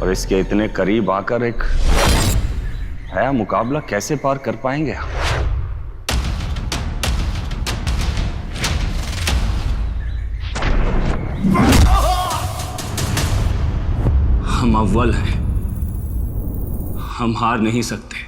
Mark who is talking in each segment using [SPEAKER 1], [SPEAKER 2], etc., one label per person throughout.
[SPEAKER 1] और इसके इतने करीब आकर एक नया मुकाबला कैसे पार कर पाएंगे? हम अव्वल हैं, हम हार नहीं सकते।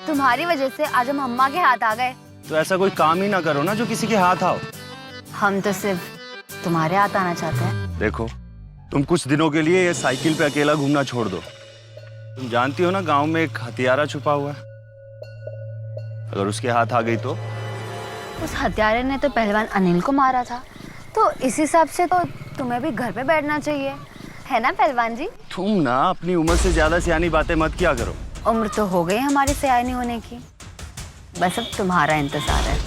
[SPEAKER 2] तुम्हारी वजह से आज हम अम्मा के हाथ आ गए।
[SPEAKER 1] तो ऐसा कोई काम ही ना करो ना जो किसी के हाथ आओ।
[SPEAKER 2] हम तो सिर्फ तुम्हारे हाथ आना चाहते हैं।
[SPEAKER 1] देखो, तुम कुछ दिनों के लिए ये साइकिल पे अकेला घूमना छोड़ दो। तुम जानती हो ना गांव में एक हथियारा छुपा हुआ है, अगर उसके हाथ आ गई तो?
[SPEAKER 2] उस हत्यारे ने तो पहलवान अनिल को मारा था, तो इस हिसाब से तो तुम्हें भी घर पे बैठना चाहिए, है ना पहलवान जी?
[SPEAKER 1] तुम ना अपनी उम्र से ज्यादा सियानी बातें मत किया करो।
[SPEAKER 2] उम्र तो हो गई हमारी सयानी होने की, बस अब तुम्हारा इंतजार है।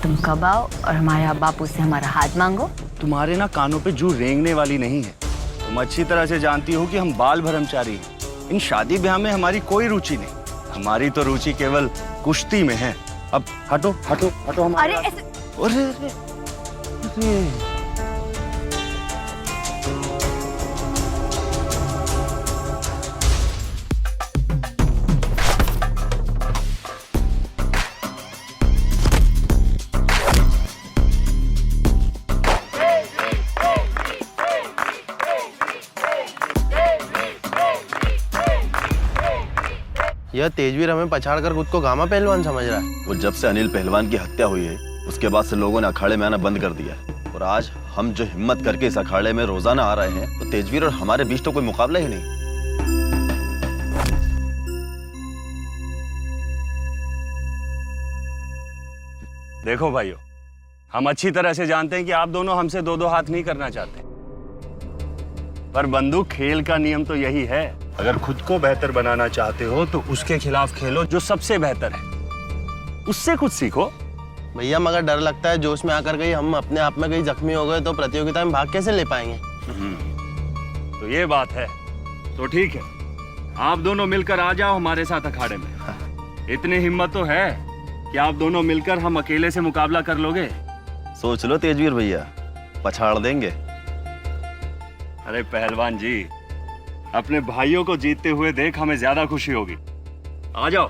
[SPEAKER 2] तुम कब आओ और हमारे बापू से हमारा हाथ मांगो।
[SPEAKER 1] तुम्हारे ना कानों पे जू रेंगने वाली नहीं है। तुम अच्छी तरह से जानती हो कि हम बाल भरमचारी हैं। इन शादी ब्याह में हमारी कोई रुचि नहीं। हमारी तो रुचि केवल कुश्ती में है। अब हटो हटो हटो।
[SPEAKER 2] अरे ऐसे...
[SPEAKER 1] अरे अरे अरे
[SPEAKER 3] यह तेजवीर हमें पछाड़कर खुद को गामा पहलवान समझ रहा है।
[SPEAKER 4] वो जब से अनिल पहलवान की हत्या हुई है उसके बाद से लोगों ने अखाड़े में आना बंद कर दिया है। और आज हम जो हिम्मत करके इस अखाड़े में रोजाना आ रहे हैं तो तेजवीर और हमारे बीच तो कोई मुकाबला ही नहीं।
[SPEAKER 1] देखो भाइयों, हम अच्छी तरह से जानते हैं कि आप दोनों हमसे दो दो हाथ नहीं करना चाहते, पर बंदूक खेल का नियम तो यही है। अगर खुद को बेहतर बनाना चाहते हो तो उसके खिलाफ खेलो जो सबसे बेहतर है, उससे कुछ सीखो।
[SPEAKER 3] भैया मगर डर लगता है जोश में आकर कहीं हम अपने आप में कहीं जख्मी हो गए तो प्रतियोगिता में भाग कैसे ले पाएंगे।
[SPEAKER 1] तो ये बात है। तो ठीक है, आप दोनों मिलकर आ जाओ हमारे साथ अखाड़े में। इतनी हिम्मत तो है कि आप दोनों मिलकर हम अकेले से मुकाबला कर लोगे।
[SPEAKER 4] सोच लो तेजवीर भैया, पछाड़ देंगे।
[SPEAKER 1] अरे पहलवान जी, अपने भाइयों को जीतते हुए देख हमें ज्यादा खुशी होगी। आ जाओ।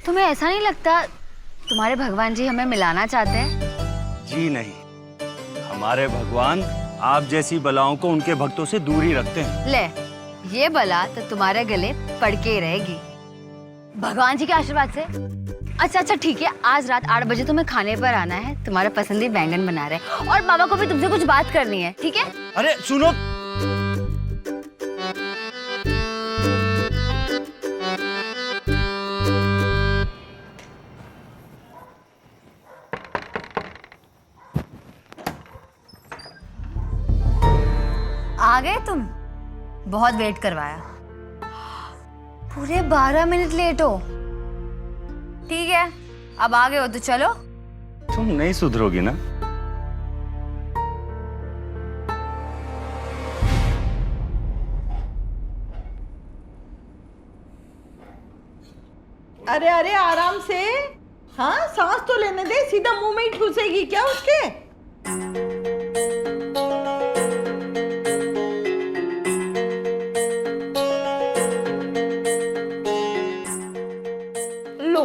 [SPEAKER 2] तुम्हें ऐसा नहीं लगता तुम्हारे भगवान जी हमें मिलाना चाहते हैं?
[SPEAKER 1] जी नहीं, हमारे भगवान आप जैसी बलाओं को उनके भक्तों से दूर ही रखते हैं।
[SPEAKER 2] ले, ये बला तो तुम्हारे गले पड़ के ही रहेगी भगवान जी के आशीर्वाद से। अच्छा ठीक है, आज रात 8 बजे तुम्हें खाने पर आना है, तुम्हारा पसंदीदा बैंगन बना रहे हैं और बाबा को भी तुमसे कुछ बात करनी है, ठीक है?
[SPEAKER 1] अरे सुनो,
[SPEAKER 2] आ गए तुम? बहुत वेट करवाया, पूरे 12 मिनट लेट हो। ठीक है, अब आ गए हो तो चलो।
[SPEAKER 1] तुम नहीं सुधरोगी ना?
[SPEAKER 5] अरे अरे आराम से, हाँ सांस तो लेने दे, सीधा मुंह में ही ठूसेगी क्या उसके? लो,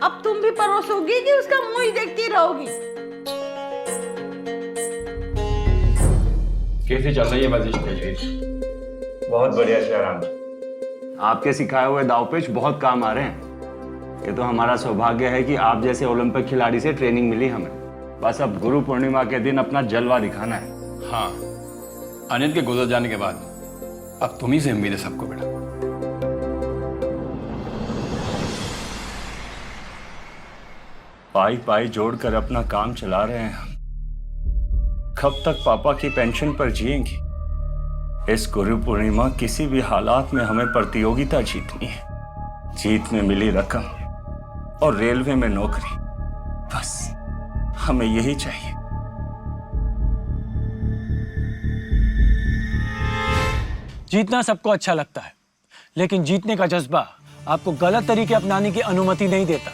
[SPEAKER 5] अब तुम भी परोसोगी कि उसका मुंह ही देखती रहोगी?
[SPEAKER 6] कैसी चल रही है बजिश तजवीज?
[SPEAKER 1] बहुत बढ़िया शहराम जी, आपके सिखाए हुए दावपेच बहुत काम आ रहे हैं। ये तो हमारा सौभाग्य है कि आप जैसे ओलंपिक खिलाड़ी से ट्रेनिंग मिली हमें। बस अब गुरु पूर्णिमा के दिन अपना जलवा दिखाना है।
[SPEAKER 6] हाँ, अनिल के गुजर जाने के बाद अब तुम ही से उम्मीद है सबको बेटा।
[SPEAKER 1] पाई पाई जोड़कर अपना काम चला रहे हैं हम। कब तक पापा की पेंशन पर जिएंगी? इस गुरु पूर्णिमा किसी भी हालात में हमें प्रतियोगिता जीतनी है। जीत में मिली रकम और रेलवे में नौकरी, बस हमें यही चाहिए।
[SPEAKER 7] जीतना सबको अच्छा लगता है, लेकिन जीतने का जज्बा आपको गलत तरीके अपनाने की अनुमति नहीं देता।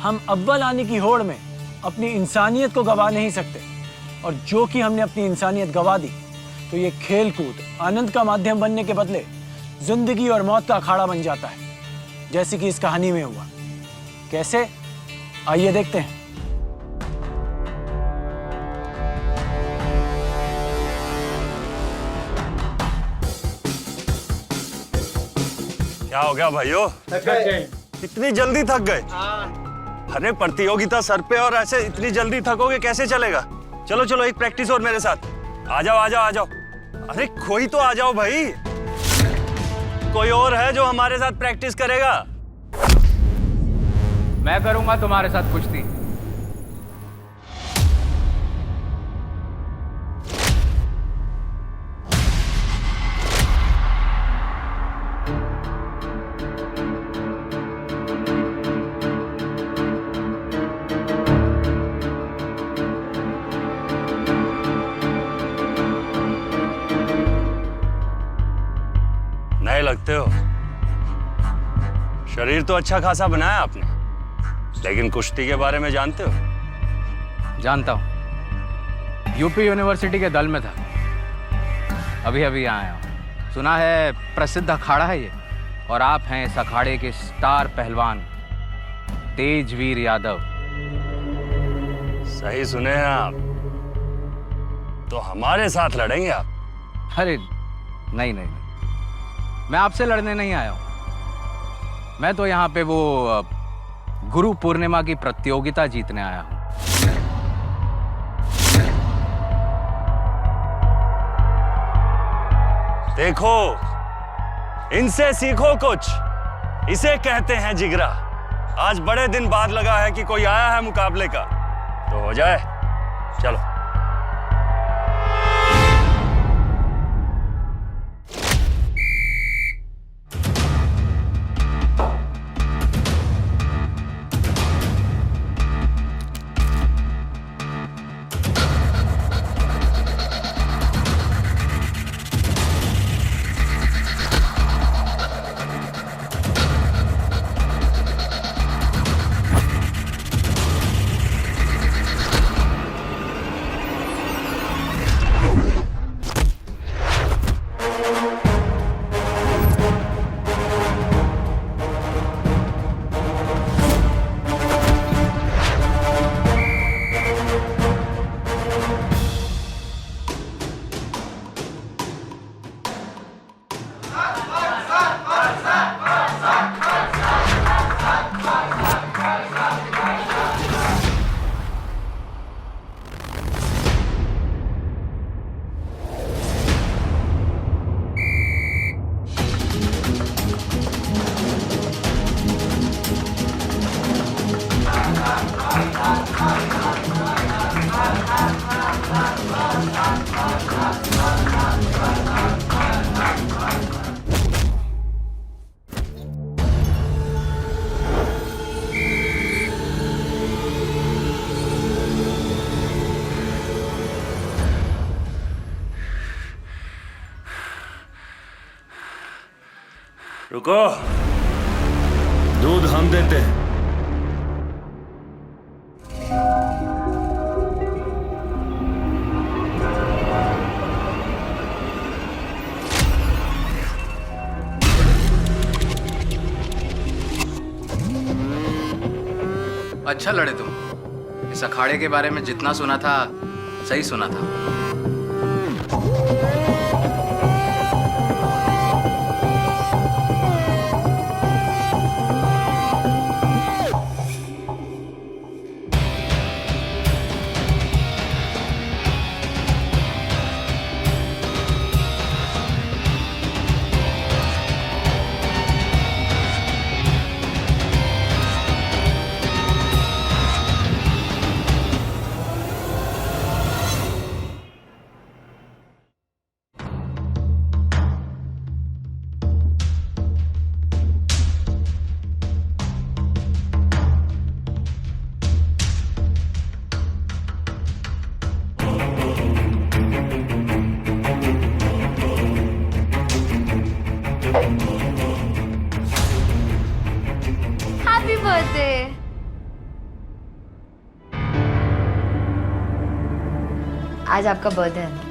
[SPEAKER 7] हम अव्वल आने की होड़ में अपनी इंसानियत को गवा नहीं सकते, और जो कि हमने अपनी इंसानियत गवा दी तो ये खेल कूद आनंद का माध्यम बनने के बदले जिंदगी और मौत का अखाड़ा बन जाता है, जैसे कि इस कहानी में हुआ। कैसे? आइए देखते हैं।
[SPEAKER 1] क्या हो गया भाइयों? इतनी जल्दी थक गए? अरे प्रतियोगिता सर पे और ऐसे इतनी जल्दी थकोगे कैसे चलेगा? चलो चलो, एक प्रैक्टिस और मेरे साथ। आ जाओ आ जाओ आ जाओ। अरे कोई तो आ जाओ भाई। कोई और है जो हमारे साथ प्रैक्टिस करेगा?
[SPEAKER 8] मैं करूंगा तुम्हारे साथ कुश्ती।
[SPEAKER 1] नए लगते हो। शरीर तो अच्छा खासा बनाया आपने, लेकिन कुश्ती के बारे में जानते हो?
[SPEAKER 8] जानता हूं, यूपी यूनिवर्सिटी के दल में था, अभी अभी आया हूं। सुना है प्रसिद्ध अखाड़ा है ये, और आप हैं इस अखाड़े के स्टार पहलवान तेजवीर यादव।
[SPEAKER 1] सही सुने हैं आप। तो हमारे साथ लड़ेंगे आप?
[SPEAKER 8] अरे नहीं नहीं नहीं, मैं आपसे लड़ने नहीं आया हूं। मैं तो यहाँ पे वो गुरु पूर्णिमा की प्रतियोगिता जीतने आया हूं।
[SPEAKER 1] देखो, इनसे सीखो कुछ। इसे कहते हैं जिगरा। आज बड़े दिन बाद लगा है कि कोई आया है मुकाबले का, तो हो जाए। चलो। रुको, दूध हम देते हैं।
[SPEAKER 8] अच्छा लड़े तुम। इस अखाड़े के बारे में जितना सुना था सही सुना था।
[SPEAKER 2] Happy birthday. आज आपका बर्थडे है।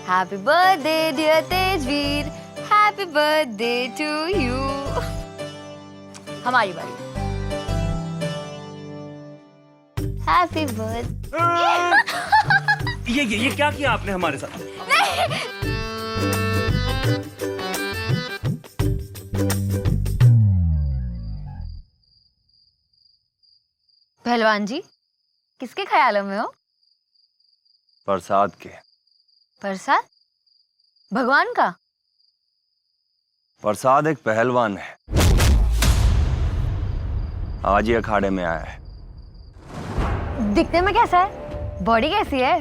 [SPEAKER 2] Happy birthday dear Tejveer, happy birthday to you. हमारी बारी। Happy birthday.
[SPEAKER 1] ये क्या किया आपने हमारे साथ?
[SPEAKER 2] पहलवान जी, किसके ख्यालों में हो?
[SPEAKER 1] प्रसाद के।
[SPEAKER 2] प्रसाद? भगवान का?
[SPEAKER 1] प्रसाद एक पहलवान है, आज ही अखाड़े में आया है।
[SPEAKER 2] दिखने में कैसा है? बॉडी कैसी है?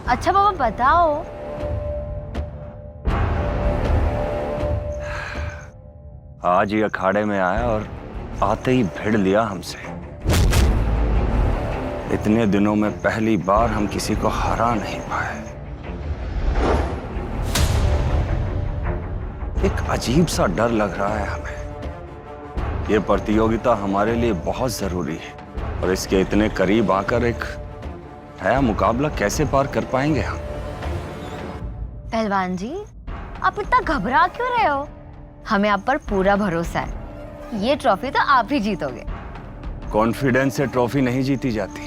[SPEAKER 2] अच्छा बाबा बताओ।
[SPEAKER 1] आज ही अखाड़े में आया और आते ही भिड़ लिया हमसे। इतने दिनों में पहली बार हम किसी को हरा नहीं पाए। एक अजीब सा डर लग रहा है हमें। ये प्रतियोगिता हमारे लिए बहुत जरूरी है और इसके इतने करीब आकर एक नया मुकाबला कैसे पार कर पाएंगे हम?
[SPEAKER 2] पहलवान जी, आप इतना घबरा क्यों रहे हो? हमें आप पर पूरा भरोसा है। ये ट्रॉफी तो आप ही जीतोगे।
[SPEAKER 1] कॉन्फिडेंस से ट्रॉफी नहीं जीती जाती,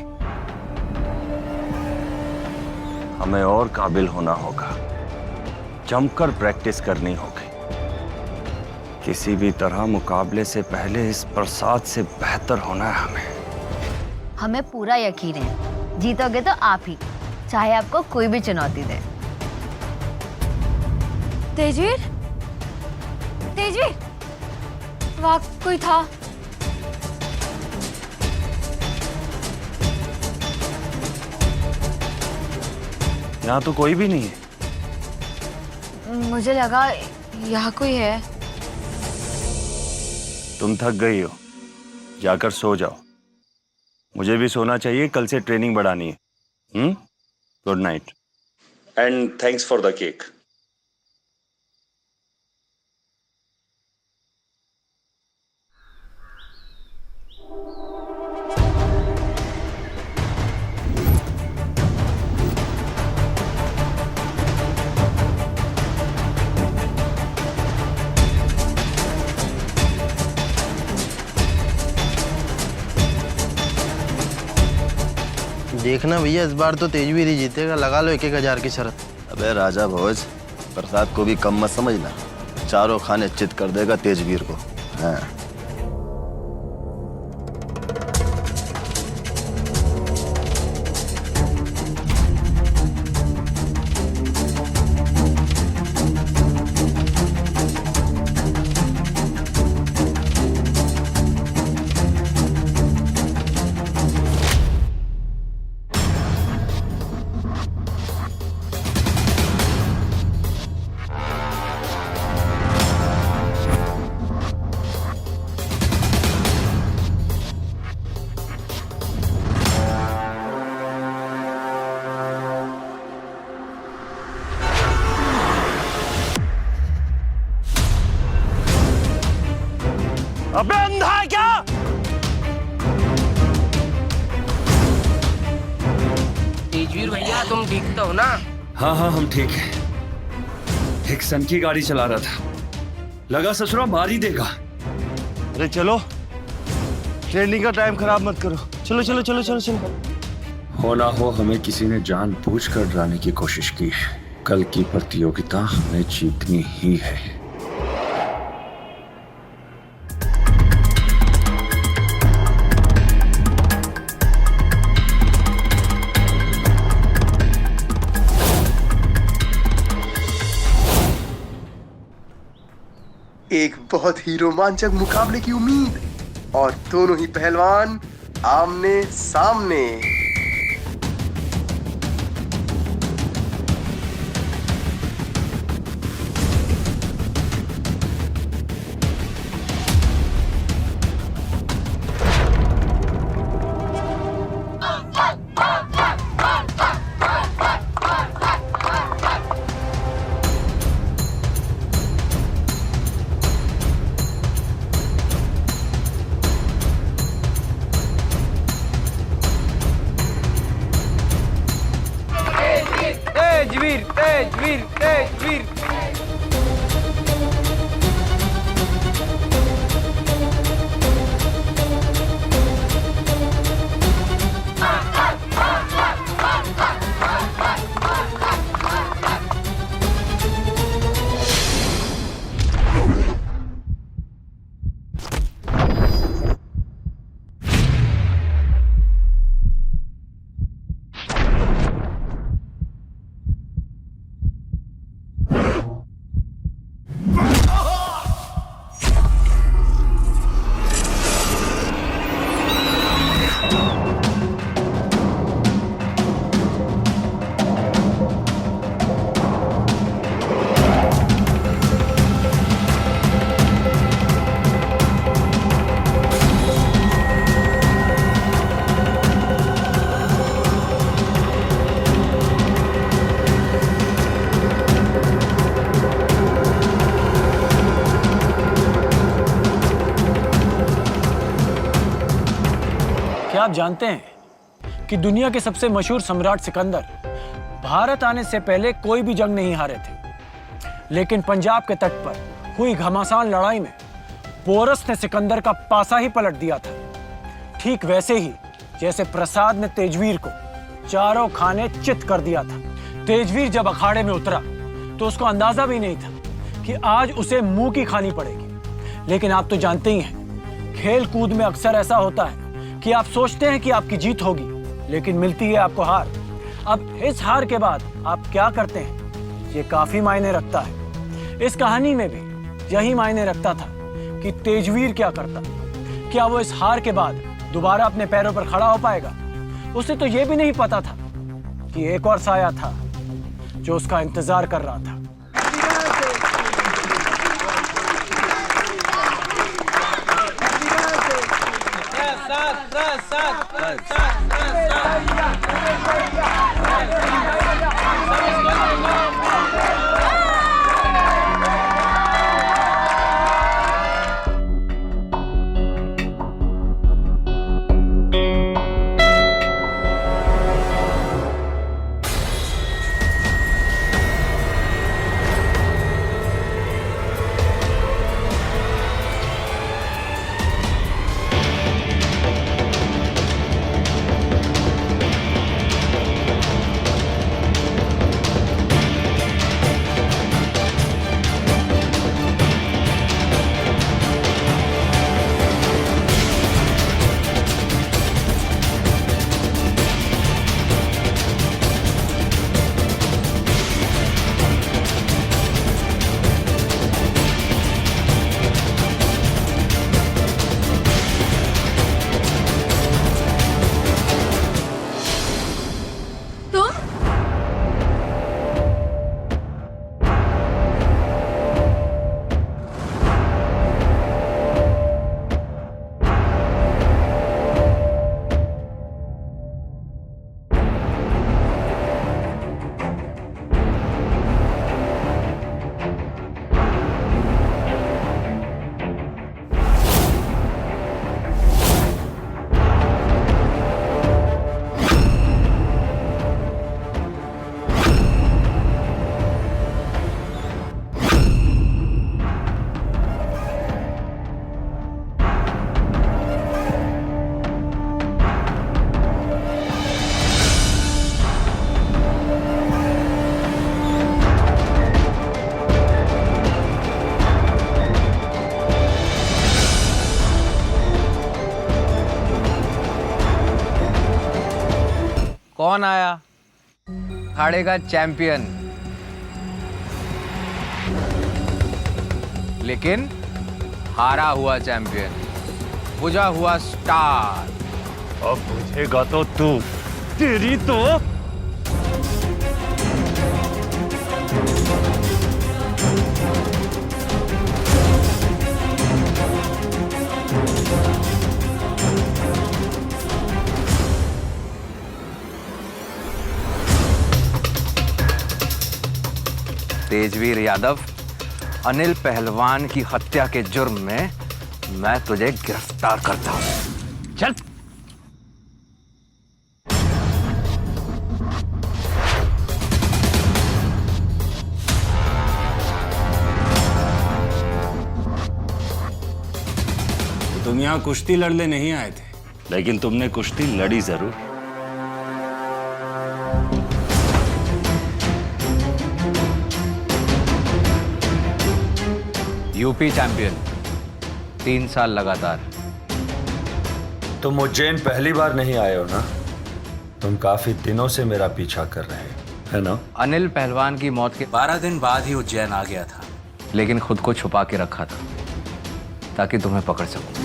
[SPEAKER 1] हमें और काबिल होना होगा, जमकर प्रैक्टिस करनी होगी। किसी भी तरह मुकाबले से पहले इस प्रसाद से बेहतर होना है हमें।
[SPEAKER 2] हमें पूरा यकीन है जीतोगे तो आप ही, चाहे आपको कोई भी चुनौती दे। तेजवीर, तेजवीर, वहाँ कोई था?
[SPEAKER 1] यहाँ तो कोई भी नहीं है।
[SPEAKER 2] मुझे लगा यहाँ कोई है।
[SPEAKER 1] तुम थक गई हो, जाकर सो जाओ। मुझे भी सोना चाहिए, कल से ट्रेनिंग बढ़ानी है। Good night and thanks for the cake.
[SPEAKER 3] देखना भैया, इस बार तो तेजवीर ही जीतेगा। लगा लो 1,000 की शर्त।
[SPEAKER 4] अबे राजा भोज, प्रसाद को भी कम मत समझना। चारों खाने चित कर देगा तेजवीर को। हाँ।
[SPEAKER 1] अबे अंधा है क्या?
[SPEAKER 9] तेजवीर भैया तुम ठीक तो हो ना?
[SPEAKER 10] हाँ हाँ हम ठीक है। एक सन की गाड़ी चला रहा था, लगा ससुरा मार ही देगा।
[SPEAKER 1] अरे चलो, ट्रेनिंग का टाइम खराब मत करो। चलो चलो चलो चलो चलो।
[SPEAKER 10] हो ना हो हमें किसी ने जानबूझकर डराने की कोशिश की है। कल की प्रतियोगिता हमें जीतनी ही है।
[SPEAKER 11] एक बहुत ही रोमांचक मुकाबले की उम्मीद और दोनों ही पहलवान आमने सामने।
[SPEAKER 8] तेजवीर तेजवीर तेजवीर।
[SPEAKER 7] क्या आप जानते हैं कि दुनिया के सबसे मशहूर सम्राट सिकंदर भारत आने से पहले कोई भी जंग नहीं हारे थे, लेकिन पंजाब के तट पर हुई घमासान लड़ाई में पोरस ने सिकंदर का पासा ही पलट दिया था। ठीक वैसे ही जैसे प्रसाद ने तेजवीर को चारों खाने चित कर दिया था। तेजवीर जब अखाड़े में उतरा तो उसको अंदाजा भी नहीं था कि आज उसे मुंह की खानी पड़ेगी। लेकिन आप तो जानते ही हैं, खेल कूद में अक्सर ऐसा होता है कि आप सोचते हैं कि आपकी जीत होगी, लेकिन मिलती है आपको हार। अब इस हार के बाद आप क्या करते हैं, ये काफी मायने रखता है। इस कहानी में भी यही मायने रखता था कि तेजवीर क्या करता। क्या वो इस हार के बाद दोबारा अपने पैरों पर खड़ा हो पाएगा? उसे तो ये भी नहीं पता था कि एक और साया था जो उसका इंतजार कर रहा था।
[SPEAKER 8] कौन आया? अखाड़े का चैंपियन, लेकिन हारा हुआ चैंपियन, बुझा हुआ स्टार।
[SPEAKER 1] अब बुझेगा तो तू, तेरी तो।
[SPEAKER 8] तेजवीर यादव, अनिल पहलवान की हत्या के जुर्म में मैं तुझे गिरफ्तार करता हूं। चल।
[SPEAKER 1] तुम यहाँ कुश्ती लड़ने नहीं आए थे, लेकिन तुमने कुश्ती लड़ी जरूर।
[SPEAKER 8] यूपी चैंपियन, 3 साल लगातार।
[SPEAKER 10] तुम उज्जैन पहली बार नहीं आए हो ना? तुम काफी दिनों से मेरा पीछा कर रहे हो, है ना?
[SPEAKER 8] अनिल पहलवान की मौत के 12 दिन बाद ही उज्जैन आ गया था, लेकिन खुद को छुपा के रखा था ताकि तुम्हें पकड़ सकूं।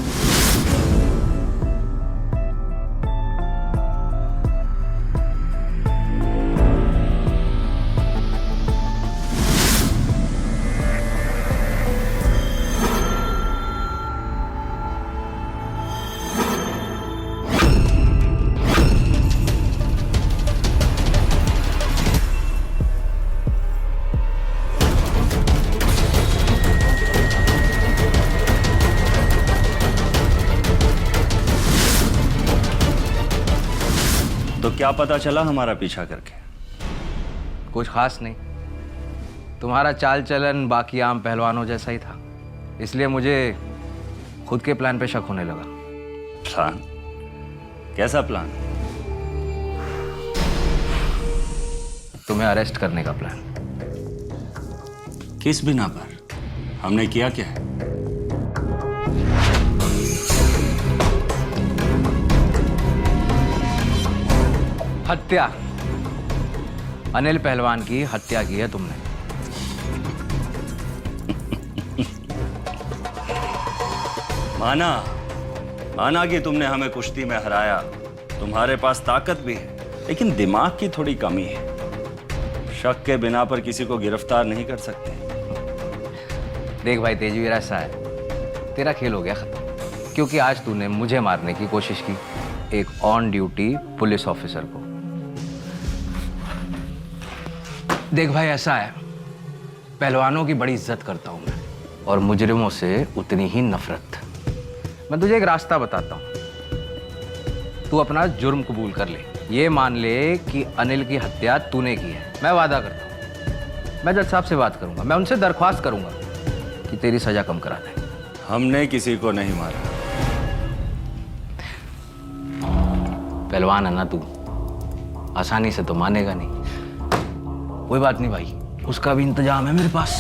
[SPEAKER 1] तो क्या पता चला हमारा पीछा करके?
[SPEAKER 8] कुछ खास नहीं। तुम्हारा चाल चलन बाकी आम पहलवानों जैसा ही था, इसलिए मुझे खुद के प्लान पे शक होने लगा।
[SPEAKER 1] प्लान? कैसा प्लान?
[SPEAKER 8] तुम्हें अरेस्ट करने का प्लान।
[SPEAKER 1] किस बिना पर? हमने किया क्या है?
[SPEAKER 8] हत्या। अनिल पहलवान की हत्या की है तुमने।
[SPEAKER 1] माना कि तुमने हमें कुश्ती में हराया। तुम्हारे पास ताकत भी है, लेकिन दिमाग की थोड़ी कमी है। शक के बिना पर किसी को गिरफ्तार नहीं कर सकते।
[SPEAKER 8] देख भाई तेजवीर, ऐसा है, तेरा खेल हो गया खत्म, क्योंकि आज तूने मुझे मारने की कोशिश की, एक ऑन ड्यूटी पुलिस ऑफिसर को। देख भाई, ऐसा है, पहलवानों की बड़ी इज्जत करता हूं मैं, और मुजरिमों से उतनी ही नफरत। मैं तुझे एक रास्ता बताता हूं। तू अपना जुर्म कबूल कर ले, ये मान ले कि अनिल की हत्या तूने की है। मैं वादा करता हूं, मैं जज साहब से बात करूंगा, मैं उनसे दरख्वास्त करूंगा कि तेरी सजा कम करा दें।
[SPEAKER 1] हमने किसी को नहीं मारा।
[SPEAKER 8] पहलवान है ना तू, आसानी से तो मानेगा नहीं। कोई बात नहीं भाई, उसका भी इंतजाम है मेरे पास।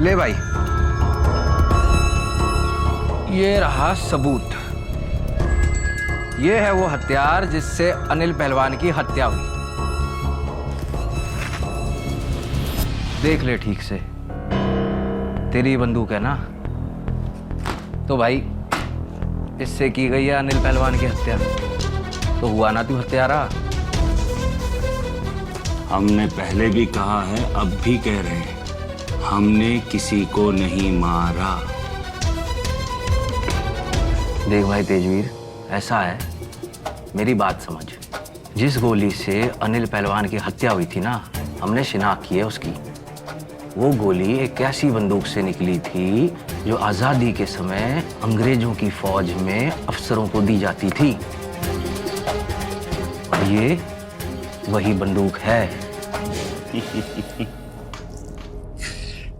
[SPEAKER 8] ले भाई, ये रहा सबूत। ये है वो हथियार जिससे अनिल पहलवान की हत्या हुई। देख ले ठीक से, तेरी बंदूक है ना? तो भाई, इससे की गई है अनिल पहलवान की हत्या, तो हुआ ना तू हत्यारा।
[SPEAKER 1] हमने पहले भी कहा है, अब भी कह रहे हैं, हमने किसी को नहीं मारा।
[SPEAKER 8] देख भाई तेजवीर, ऐसा है, मेरी बात समझ। जिस गोली से अनिल पहलवान की हत्या हुई थी ना, हमने शिनाख्त की है उसकी। वो गोली एक ऐसी बंदूक से निकली थी जो आज़ादी के समय अंग्रेजों की फौज में अफसरों को दी जाती थी। और ये वही बंदूक है।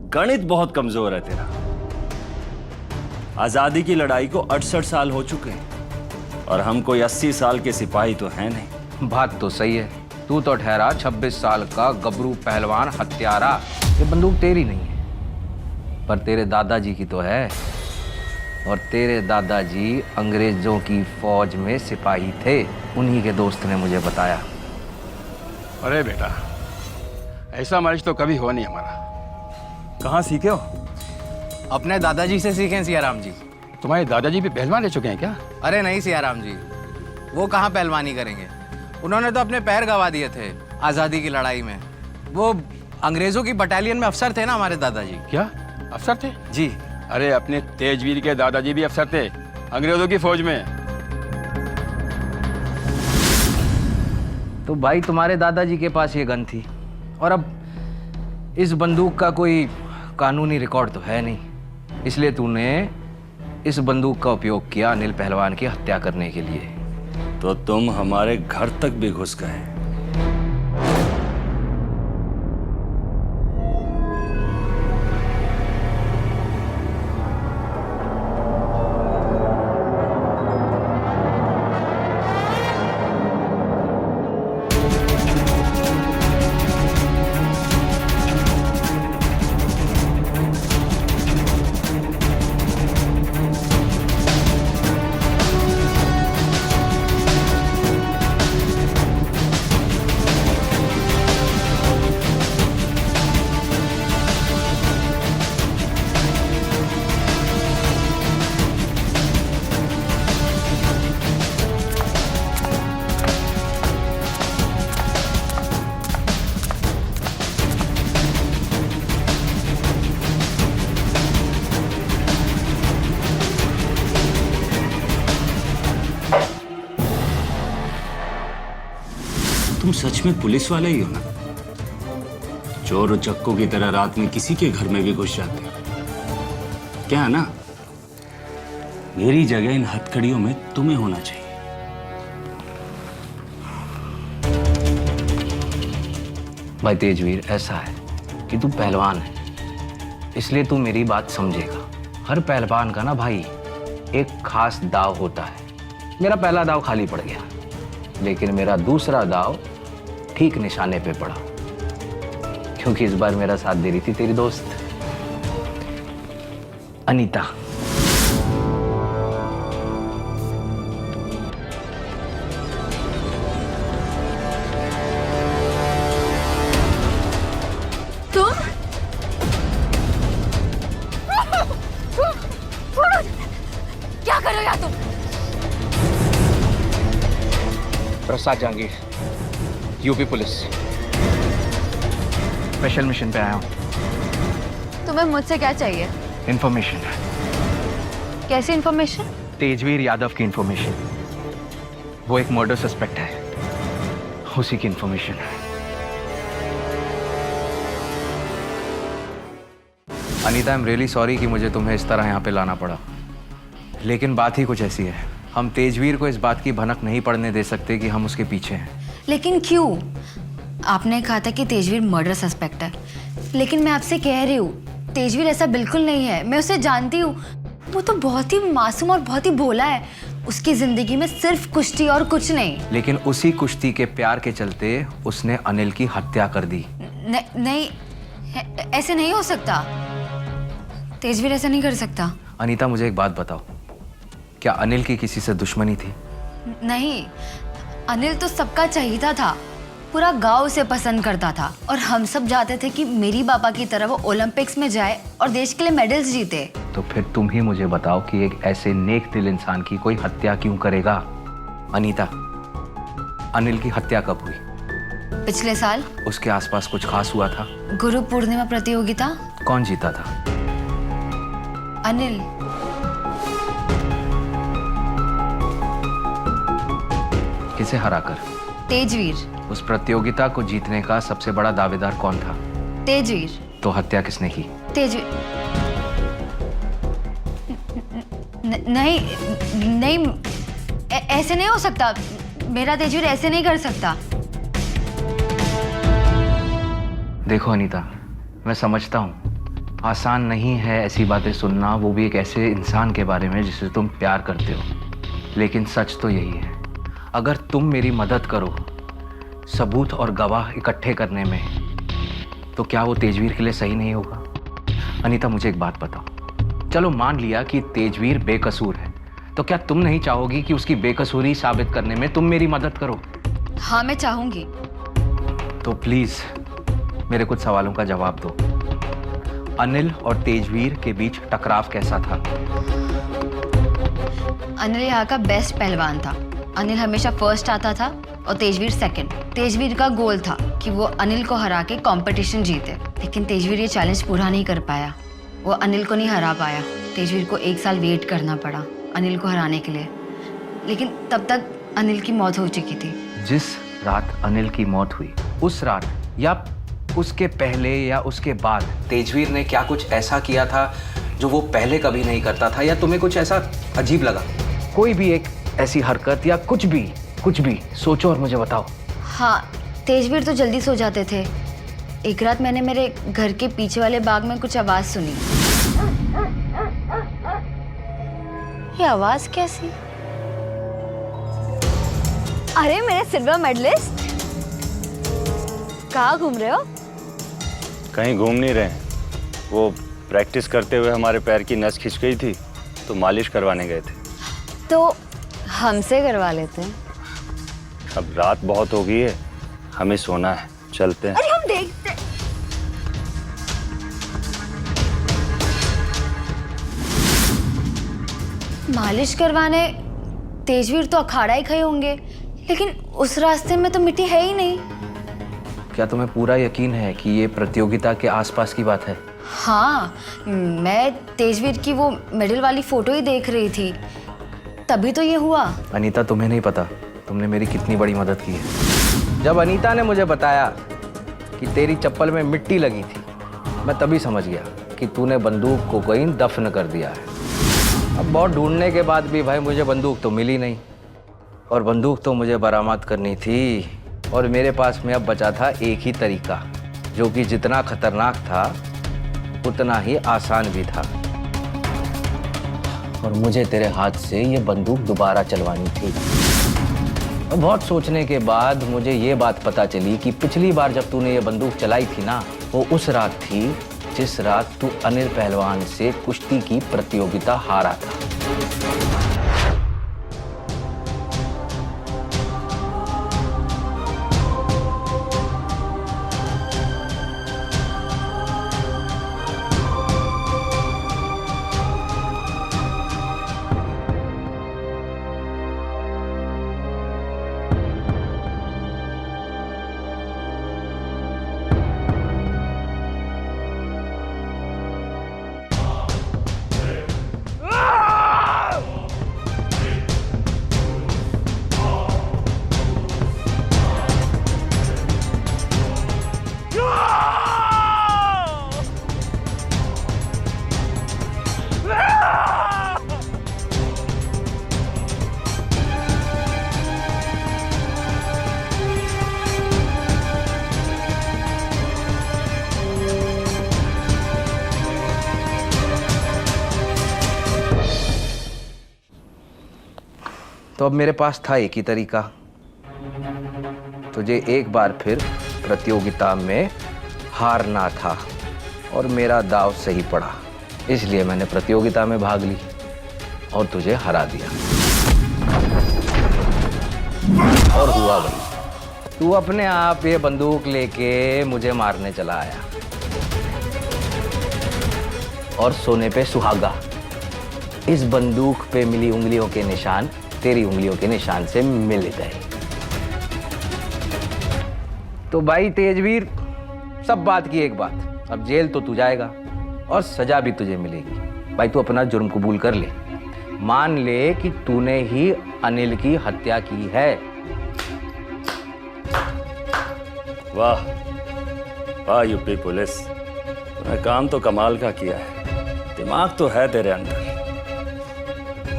[SPEAKER 1] गणित बहुत कमजोर है तेरा। आजादी की लड़ाई को 68 साल हो चुके हैं और हम कोई 80 साल के सिपाही तो हैं नहीं।
[SPEAKER 8] बात तो सही है, तू तो ठहरा 26 साल का गबरू पहलवान हत्यारा। ये बंदूक तेरी नहीं है, पर तेरे दादाजी की तो है। और तेरे दादाजी अंग्रेजों की फौज में सिपाही थे, उन्हीं के दोस्त ने मुझे बताया।
[SPEAKER 6] अरे बेटा, ऐसा मैरिज तो कभी हुआ नहीं हमारा। कहाँ सीखे हो?
[SPEAKER 8] अपने दादाजी से सीखें सियाराम जी।
[SPEAKER 6] तुम्हारे दादाजी भी पहलवान रह चुके हैं क्या?
[SPEAKER 8] अरे नहीं सियाराम जी, वो कहाँ पहलवानी करेंगे। उन्होंने तो अपने पैर गंवा दिए थे आज़ादी की लड़ाई में। वो अंग्रेजों की बटालियन में अफसर थे ना हमारे दादाजी।
[SPEAKER 6] क्या अफसर थे?
[SPEAKER 8] जी।
[SPEAKER 6] अरे अपने तेजवीर के दादाजी भी अफसर थे अंग्रेजों की फौज में।
[SPEAKER 8] तो भाई तुम्हारे दादाजी के पास ये गन थी, और अब इस बंदूक का कोई कानूनी रिकॉर्ड तो है नहीं, इसलिए तूने इस बंदूक का उपयोग किया अनिल पहलवान की हत्या करने के लिए।
[SPEAKER 1] तो तुम हमारे घर तक भी घुस गए। तुम सच में पुलिस वाले ही हो ना? चोर और चक्कों की तरह रात में किसी के घर में भी घुस जाते हो क्या? है ना? मेरी जगह इन हथकड़ियों में तुम्हें होना चाहिए।
[SPEAKER 8] भाई तेजवीर, ऐसा है कि तू पहलवान है, इसलिए तू मेरी बात समझेगा। हर पहलवान का ना भाई एक खास दाव होता है। मेरा पहला दाव खाली पड़ गया, लेकिन मेरा दूसरा दाव ठीक निशाने पे पड़ा, क्योंकि इस बार मेरा साथ दे रही थी तेरी दोस्त अनीता।
[SPEAKER 2] तुम? क्या कर रहे हो यार तुम?
[SPEAKER 8] Prasad Jahangir, UP police, special mission पे आया हूँ।
[SPEAKER 2] तुम्हें मुझसे क्या चाहिए?
[SPEAKER 8] इन्फॉर्मेशन।
[SPEAKER 2] कैसी इन्फॉर्मेशन?
[SPEAKER 8] तेजवीर यादव की इन्फॉर्मेशन। वो एक मर्डर सस्पेक्ट है, उसी की information. Anita, I am really sorry कि मुझे तुम्हें इस तरह यहाँ पे लाना पड़ा, लेकिन बात ही कुछ ऐसी है। हम तेजवीर को इस बात की भनक नहीं पड़ने दे सकते कि हम उसके पीछे हैं।
[SPEAKER 2] लेकिन क्यों? आपने कहा था कि तेजवीर मर्डर सस्पेक्ट है, लेकिन मैं आपसे कह रही हूँ तेजवीर ऐसा बिल्कुल नहीं है। मैं उसे जानती हूँ, वो तो बहुत ही मासूम और बहुत ही भोला है। उसकी जिंदगी में सिर्फ कुश्ती और कुछ नहीं।
[SPEAKER 8] लेकिन उसी कुश्ती के प्यार के चलते उसने अनिल की हत्या कर दी।
[SPEAKER 2] नहीं, ऐसे नहीं हो सकता। तेजवीर ऐसा नहीं कर सकता।
[SPEAKER 8] अनीता, मुझे एक बात बताओ, क्या अनिल की किसी से दुश्मनी थी?
[SPEAKER 2] नहीं, अनिल तो सबका चहीता था, पूरा गांव उसे पसंद करता था, और हम सब चाहते थे कि मेरी पापा की तरह वो ओलंपिक्स में जाए और देश के लिए मेडल्स जीते।
[SPEAKER 8] तो फिर तुम ही मुझे बताओ कि एक ऐसे नेक दिल इंसान की कोई हत्या क्यों करेगा? अनीता, अनिल की हत्या कब हुई?
[SPEAKER 2] पिछले साल।
[SPEAKER 8] उसके आसपास कुछ खास हुआ था?
[SPEAKER 2] गुरु पूर्णिमा प्रतियोगिता।
[SPEAKER 8] कौन जीता था?
[SPEAKER 2] अनिल।
[SPEAKER 8] किसे हराकर?
[SPEAKER 2] तेजवीर।
[SPEAKER 8] उस प्रतियोगिता को जीतने का सबसे बड़ा दावेदार कौन था?
[SPEAKER 2] तेजवीर।
[SPEAKER 8] तो हत्या किसने की?
[SPEAKER 2] तेजवीर। नहीं नहीं, ऐसे नहीं हो सकता। मेरा तेजवीर ऐसे नहीं कर सकता।
[SPEAKER 8] देखो अनीता, मैं समझता हूँ आसान नहीं है ऐसी बातें सुनना, वो भी एक ऐसे इंसान के बारे में जिसे तुम प्यार करते हो, लेकिन सच तो यही है, अगर तुम मेरी मदद करो सबूत और गवाह इकट्ठे करने में, तो क्या वो तेजवीर के लिए सही नहीं होगा? अनीता, मुझे एक बात बताओ, चलो मान लिया कि तेजवीर बेकसूर है, तो क्या तुम नहीं चाहोगी कि उसकी बेकसूरी साबित करने में तुम मेरी मदद करो?
[SPEAKER 2] हाँ, मैं चाहूंगी।
[SPEAKER 8] तो प्लीज मेरे कुछ सवालों का जवाब दो। अनिल और तेजवीर के बीच टकराव कैसा था?
[SPEAKER 2] अनिल यहाँ का बेस्ट पहलवान था। अनिल हमेशा फर्स्ट आता था और तेजवीर सेकंड। तेजवीर का गोल था कि वो अनिल को हरा के कंपटीशन जीते, लेकिन तेजवीर ये चैलेंज पूरा नहीं कर पाया। वो अनिल को नहीं हरा पाया। तेजवीर को 1 साल वेट करना पड़ा अनिल को हराने के लिए, लेकिन तब तक अनिल की मौत हो चुकी थी।
[SPEAKER 8] जिस रात अनिल की मौत हुई, उस रात या उसके पहले या उसके बाद तेजवीर ने क्या कुछ ऐसा किया था जो वो पहले कभी नहीं करता था, या तुम्हें कुछ ऐसा अजीब लगा? कोई भी एक ऐसी हरकत या कुछ भी सोचो और मुझे बताओ।
[SPEAKER 2] हाँ, तेजवीर तो जल्दी सो जाते थे। एक रात मैंने मेरे घर के पीछे वाले बाग में कुछ आवाज सुनी। ये आवाज कैसी? अरे मेरे सिल्वर मेडलिस्ट, कहाँ घूम रहे हो?
[SPEAKER 1] कहीं घूम नहीं रहे, वो प्रैक्टिस करते हुए हमारे पैर की नस खिंच गई थी तो मालिश करवाने गए थे।
[SPEAKER 2] तो हमसे करवा लेते हैं।
[SPEAKER 1] अब रात बहुत हो गई है, हमें सोना है, चलते हैं।
[SPEAKER 2] अरे हम देखते। मालिश करवाने तेजवीर तो अखाड़ा ही खड़े होंगे, लेकिन उस रास्ते में तो मिट्टी है ही नहीं।
[SPEAKER 8] क्या तुम्हें पूरा यकीन है कि ये प्रतियोगिता के आसपास की बात है?
[SPEAKER 2] हाँ, मैं तेजवीर की वो मेडल वाली फोटो ही देख रही थी, तभी तो ये हुआ।
[SPEAKER 8] अनीता, तुम्हें नहीं पता तुमने मेरी कितनी बड़ी मदद की है। जब अनीता ने मुझे बताया कि तेरी चप्पल में मिट्टी लगी थी, मैं तभी समझ गया कि तूने बंदूक को कहीं दफन कर दिया है। अब बहुत ढूंढने के बाद भी भाई मुझे बंदूक तो मिली नहीं, और बंदूक तो मुझे बरामद करनी थी, और मेरे पास में अब बचा था एक ही तरीका, जो कि जितना खतरनाक था उतना ही आसान भी था। और मुझे तेरे हाथ से ये बंदूक दोबारा चलवानी थी। और बहुत सोचने के बाद मुझे ये बात पता चली कि पिछली बार जब तूने ये बंदूक चलाई थी ना, वो उस रात थी जिस रात तू अनिल पहलवान से कुश्ती की प्रतियोगिता हारा था। तो अब मेरे पास था एक ही तरीका, तुझे एक बार फिर प्रतियोगिता में हारना था, और मेरा दाव सही पड़ा, इसलिए मैंने प्रतियोगिता में भाग ली और तुझे हरा दिया। और हुआ वही, तू अपने आप ये बंदूक लेके मुझे मारने चला आया, और सोने पे सुहागा। इस बंदूक पे मिली उंगलियों के निशान तेरी उंगलियों के निशान से मिल गए। तो भाई तेजवीर, सब बात की एक बात, अब जेल तो तू जाएगा और सजा भी तुझे मिलेगी। भाई तू अपना जुर्म कबूल कर ले, मान ले कि तूने ही अनिल की हत्या की है।
[SPEAKER 1] वाह वाह यूपी पुलिस, तूने काम तो कमाल का किया है, दिमाग तो है तेरे अंदर,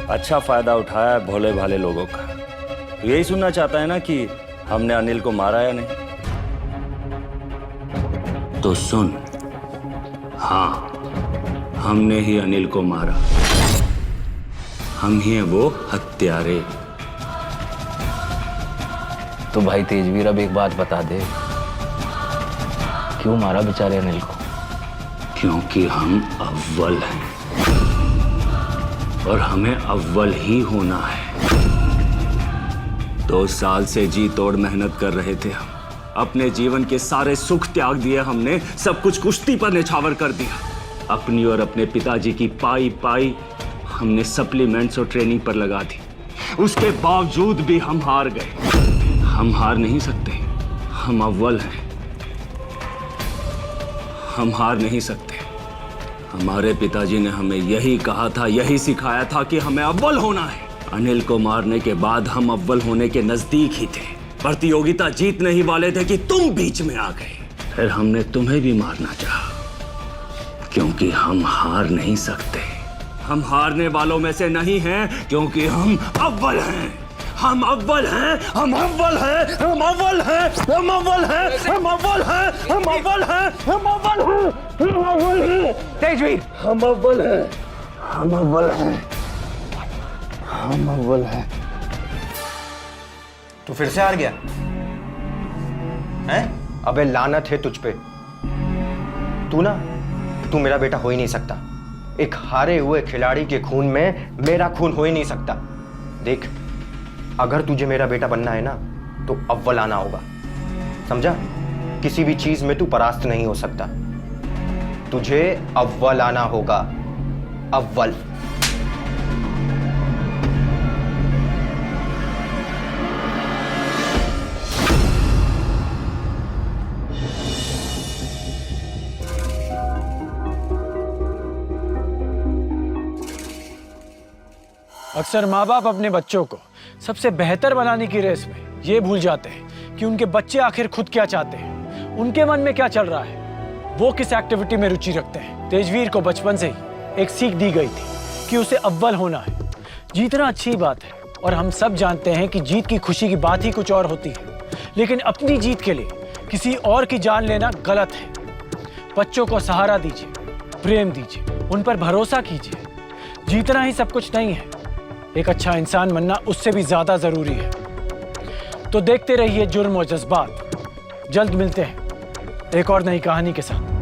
[SPEAKER 1] अच्छा फायदा उठाया है भोले भाले लोगों का। तो यही सुनना चाहता है ना कि हमने अनिल को मारा या नहीं? तो सुन, हाँ, हमने ही अनिल को मारा, हम ही हैं वो हत्यारे।
[SPEAKER 8] तो भाई तेजवीर, अब एक बात बता दे, क्यों मारा बेचारे अनिल को?
[SPEAKER 1] क्योंकि हम अव्वल हैं और हमें अव्वल ही होना है। 2 साल से जी तोड़ मेहनत कर रहे थे हम। अपने जीवन के सारे सुख त्याग दिए हमने, सब कुछ कुश्ती पर निछावर कर दिया। अपनी और अपने पिताजी की पाई पाई हमने सप्लीमेंट्स और ट्रेनिंग पर लगा दी। उसके बावजूद भी हम हार गए। हम हार नहीं सकते, हम अव्वल हैं। हम हार नहीं सकते। हमारे पिताजी ने हमें यही कहा था, यही सिखाया था कि हमें अव्वल होना है। अनिल को मारने के बाद हम अव्वल होने के नजदीक ही थे। प्रतियोगिता जीतने ही वाले थे कि तुम बीच में आ गए। फिर हमने तुम्हें भी मारना चाहा, क्योंकि हम हार नहीं सकते। हम हारने वालों में से नहीं हैं, क्योंकि हम अव्वल हैं। हम अव्वल हैं, हम अव्वल हैं, हम अव्वल हैं, हम अव्वल हैं, हम अव्वल हैं, हम अव्वल हैं, हम अव्वल हैं, हम अव्वल हैं।
[SPEAKER 8] तेजवीर,
[SPEAKER 1] हम अव्वल हैं, हम अव्वल हैं, हम अव्वल हैं।
[SPEAKER 12] तू फिर से हार गया हैं? अबे लानत है तुझ पे। तू मेरा बेटा हो ही नहीं सकता। एक हारे हुए खिलाड़ी के खून में मेरा खून हो ही नहीं सकता। देख, अगर तुझे मेरा बेटा बनना है ना, तो अव्वल आना होगा, समझा? किसी भी चीज में तू परास्त नहीं हो सकता। तुझे अव्वल आना होगा, अव्वल।
[SPEAKER 7] अक्सर माँ बाप अपने बच्चों को सबसे बेहतर बनाने की रेस में ये भूल जाते हैं कि उनके बच्चे आखिर खुद क्या चाहते हैं, उनके मन में क्या चल रहा है, वो किस एक्टिविटी में रुचि रखते हैं। तेजवीर को बचपन से ही एक सीख दी गई थी कि उसे अव्वल होना है। जीतना अच्छी बात है और हम सब जानते हैं कि जीत की खुशी की बात ही कुछ और होती है, लेकिन अपनी जीत के लिए किसी और की जान लेना गलत है। बच्चों को सहारा दीजिए, प्रेम दीजिए, उन पर भरोसा कीजिए। जीतना ही सब कुछ नहीं है, एक अच्छा इंसान बनना उससे भी ज्यादा जरूरी है। तो देखते रहिए जुर्म और जज्बात। जल्द मिलते हैं एक और नई कहानी के साथ।